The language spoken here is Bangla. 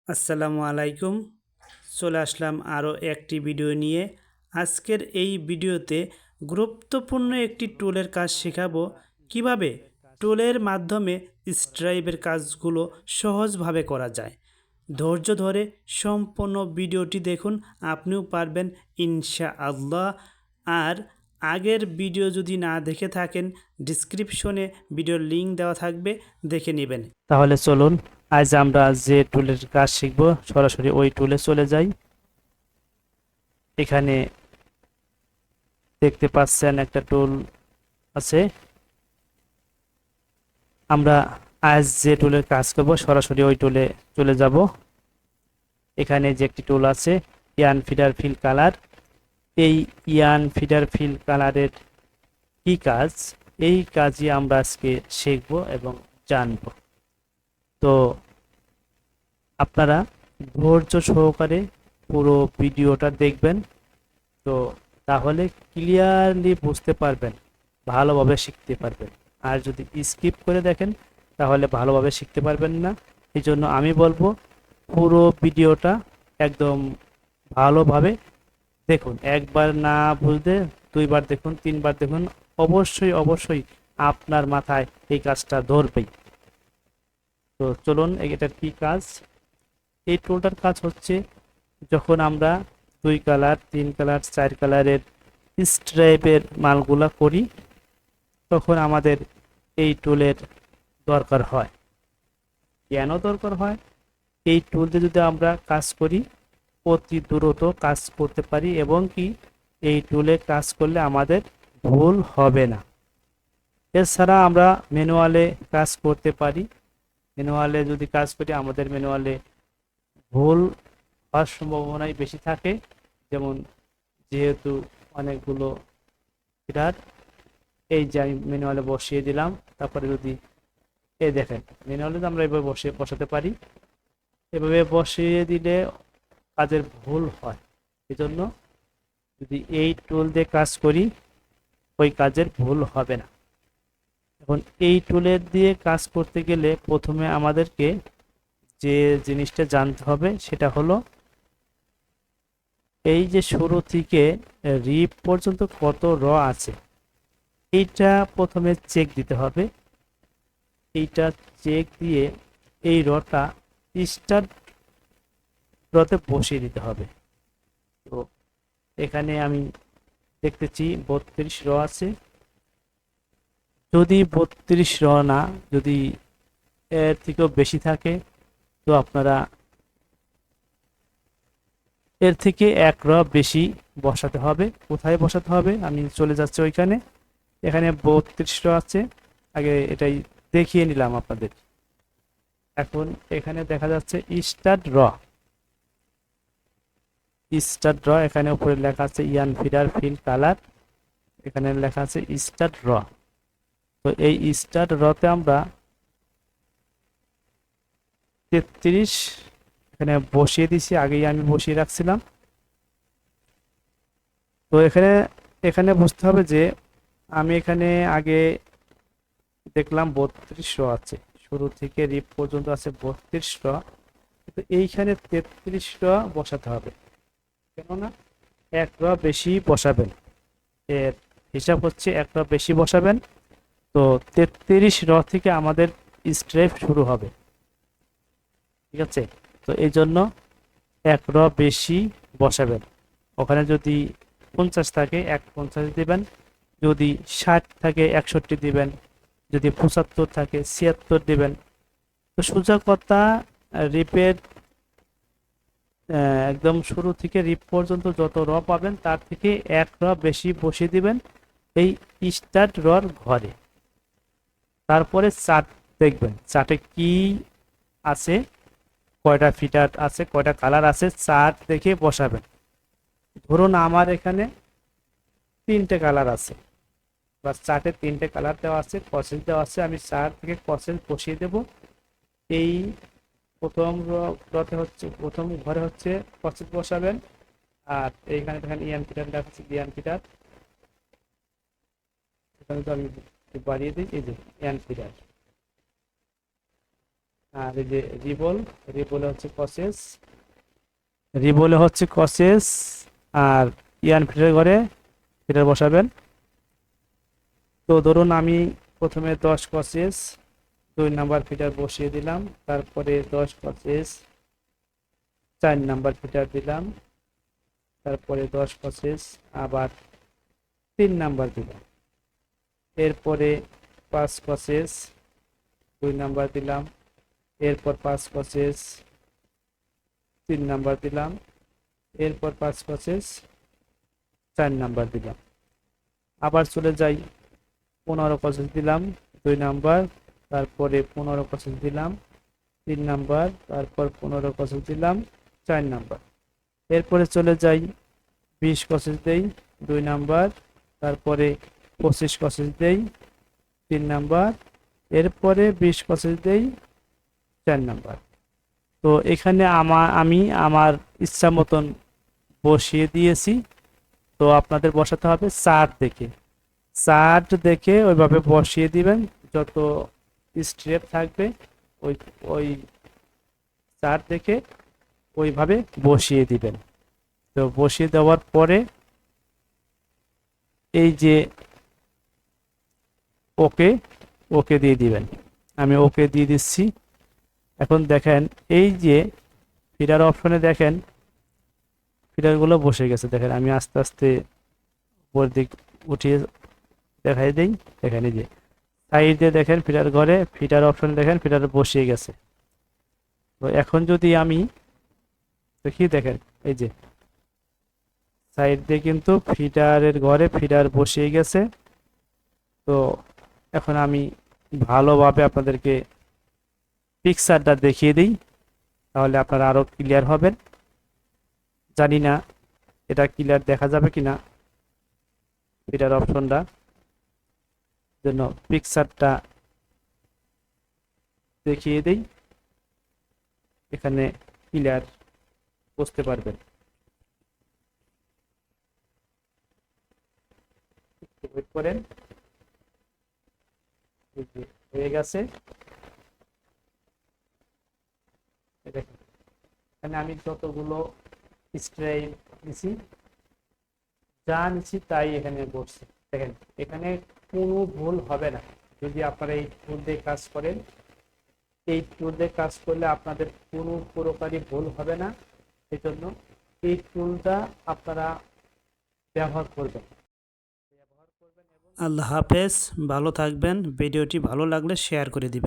আসসালামু আলাইকুম। চলে আসলাম আরও একটি ভিডিও নিয়ে। আজকের এই ভিডিওতে গুরুত্বপূর্ণ একটি টুলের কাজ শেখাবো, কিভাবে টুলের মাধ্যমে স্ট্রাইপের কাজগুলো সহজভাবে করা যায়। ধৈর্য ধরে সম্পূর্ণ ভিডিওটি দেখুন, আপনিও পারবেন ইনশাআল্লাহ। আর আগের ভিডিও যদি না দেখে থাকেন, ডিসক্রিপশনে ভিডিওর লিঙ্ক দেওয়া থাকবে, দেখে নেবেন। তাহলে চলুন আজ আমরা যে টুলের কাজ শিখব সরাসরি ওই টুলে চলে যাই। এখানে দেখতে পাচ্ছেন একটা টুল আছে। আমরা আজ যে টুলের কাজ করব সরাসরি ওই টুলে চলে যাব। এখানে যে একটি টুল আছে ইয়ান ফিডার ফিল কালার। এই ইয়ান ফিডার ফিল কালারের কি কাজ, এই কাজই আমরা আজকে শিখব এবং জানব। তো আপনারা ধৈর্য সহকারে পুরো ভিডিওটা দেখবেন, তো তাহলে ক্লিয়ারলি বুঝতে পারবেন, ভালোভাবে শিখতে পারবেন। আর যদি স্কিপ করে দেখেন তাহলে ভালোভাবে শিখতে পারবেন না। এই জন্য আমি বলবো পুরো ভিডিওটা একদম ভালোভাবে দেখুন। একবার না বুঝলে দুইবার দেখুন, তিনবার দেখুন, অবশ্যই অবশ্যই আপনার মাথায় এই কাজটা ধরবেই। তো চলুন এটার কি কাজ। এই টুলটার কাজ হচ্ছে, যখন আমরা 2 কালার 3 কালার 4 কালারের স্ট্রাইপের মালগুলা করি তখন আমাদের এই টুলের দরকার হয়। কেন দরকার হয়? এই টুল দিয়ে যদি আমরা কাজ করি অতি দ্রুত কাজ করতে পারি, এবং কি এই টুলে কাজ করলে আমাদের ভুল হবে না। এছাড়া আমরা ম্যানুয়ালে কাজ করতে পারি। ম্যানুয়ালে যদি কাজ করি আমাদের ম্যানুয়ালে ভুল হওয়ার সম্ভাবনাই বেশি থাকে। যেমন যেহেতু অনেকগুলো ফিডার এই যে আমি ম্যানুয়ালে বসিয়ে দিলাম, তারপরে যদি এই দেখেন ম্যানুয়ালে আমরা এভাবে বসাতে পারি। এভাবে বসিয়ে দিলে কাজের ভুল হয়। এজন্য যদি এই টুল দিয়ে কাজ করি ওই কাজের ভুল হবে না। এখন এই টুলের দিয়ে কাজ করতে গেলে প্রথমে আমাদেরকে যে জিনিসটা জানতে হবে সেটা হলো এই যে শুরু থেকে রিপ পর্যন্ত কত র আছে এইটা প্রথমে চেক দিতে হবে। এইটা চেক দিয়ে এই রটা স্টার্ট রতে বসিয়ে দিতে হবে। তো এখানে আমি দেখতেছি 32 র আছে। যদি 32 র না, যদি এর থেকেও বেশি থাকে তো আপনারা এর থেকে 1 র বেশি বসাতে হবে। কোথায় বসাতে হবে আমি চলে যাচ্ছি ওইখানে। এখানে 32 র আছে, আগে এটাই দেখিয়ে নিলাম আপনাদের। এখন এখানে দেখা যাচ্ছে স্টার্ট র। স্টার্ট র এখানে উপরে লেখা আছে ইয়ান ফিডার ফিল কালার, এখানে লেখা আছে স্টার্ট র। তো এই স্টার্ট রতে আমরা 33 এখানে বসিয়ে দিছি, আগেই আমি বসিয়ে রাখছিলাম। তো এখানে এখানে বুঝতে হবে যে আমি এখানে আগে দেখলাম 32 র আছে, শুরু থেকে রিপ পর্যন্ত আছে 32 র। তো এইখানে 33 র বসাতে হবে, কেননা 1 র বেশি বসাবেন। এর হিসাব হচ্ছে 1 র বেশি বসাবেন। তো 33 র থেকে আমাদের স্ট্রেপ শুরু হবে, ঠিক আছে? তো এই জন্য 1 র বেশি বসাবেন। ওখানে যদি 50 থাকে 150 দিবেন, যদি 60 থাকে 61 দিবেন, যদি 75 থাকে 76 দিবেন। তো সোজা কথা, রিপের একদম শুরু থেকে রিপ পর্যন্ত যত র পাবেন তার থেকে 1 র বেশি বসিয়ে দিবেন এই স্টার্ট রর ঘরে। তারপরে চার্ট দেখবেন, চার্টে কি আছে, কয়টা ফিটার আছে, কয়টা কালার আছে, চার্ট দেখে বসাবেন। ধরুন আমার এখানে 3টে কালার আছে, বা চার্টে 3টে কালার দেওয়া আছে, কসেল দেওয়া আছে। আমি চার্ট থেকে কসেল বসিয়ে দেব। এই প্রথম রতে হচ্ছে, প্রথম ঘরে হচ্ছে কসেল বসাবেন। আর এইখানে দেখেন ইয়ান ফিটার লেখা আছে, ইয়ান ফিটার। এখানে তো আমি বাড়িয়ে দিই, এই যে ইয়ান ফিটার। আর এই যে রিবলে হচ্ছে কসেস আর ইয়ান ফিটার ঘরে ফিটার বসাবেন। তো ধরুন আমি প্রথমে 10 কসেস 2 নাম্বার ফিটার বসিয়ে দিলাম, তারপরে 10 কসেস 4 নাম্বার ফিটার দিলাম, তারপরে 10 কসেস আবার 3 নাম্বার দিলাম, এরপরে 5 কসেস 2 নাম্বার দিলাম, এরপর 5 কসেস 3 নাম্বার দিলাম, এরপর 5 কসেস 4 নাম্বার দিলাম। আবার চলে যাই 15 কসেস দিলাম 2 নাম্বার, তারপরে 15 কসেস দিলাম 3 নাম্বার, তারপর 15 কসেস দিলাম 4 নাম্বার। এরপরে চলে যাই 20 কসেস দেই 2 নাম্বার, তারপরে 25 কসেস দেই 3 নাম্বার, এরপরে 20 কসেস দেই 4 নাম্বার। তো এখানে আমি আমার ইচ্ছা মতন বসিয়ে দিয়েছি। তো আপনাদের বসাতে হবে চার্ট দেখে ওইভাবে বসিয়ে দিবেন। যত স্টেপ থাকবে ওই ওই চার্ট দেখে ওইভাবে বসিয়ে দিবেন। তো বসিয়ে দেওয়ার পরে এই যে ওকে ওকে দিয়ে দিবেন। আমি ওকে দিয়ে দিচ্ছি। এখন দেখেন এই যে ফিডার অপশনে দেখেন ফিডারগুলো বসে গেছে। দেখেন আমি আস্তে আস্তে উপর দিক উঠিয়ে দেখাই দিই। দেখেন এই যে সাইডে দেখেন ফিডার ঘরে ফিডার অপশনে দেখেন ফিডার বসিয়ে গেছে। তো এখন যদি আমি দেখি দেখেন এই যে সাইড দিয়ে কিন্তু ফিডারের ঘরে ফিডার বসিয়ে গেছে। তো এখন আমি ভালোভাবে আপনাদেরকে পিকচারটা দেখিয়ে দিই, তাহলে আপনারা আরো ক্লিয়ার হবেন। জানি না এটা ক্লিয়ার দেখা যাবে কিনা ফিডার অপশনটা, জন্য পিকচারটা দেখিয়ে দিই, এখানে ক্লিয়ার বুঝতে পারবেন। ওয়েট করেন, হয়ে গেছে। দেখেন এখানে আমি যতগুলো স্ট্রাইপ নিছি যা নিছি তাই এখানে বসছে। দেখেন এখানে কোনো ভুল হবে না যদি আপনারা এই টুল দিয়ে কাজ করেন। এই টুল দিয়ে কাজ করলে আপনাদের কোনো প্রকারই ভুল হবে না। এই জন্য এই টুলটা আপনারা ব্যবহার করবেন। আল্লাহ হাফেজ, ভালো থাকবেন। ভিডিওটি ভালো লাগলে শেয়ার করে দিবেন।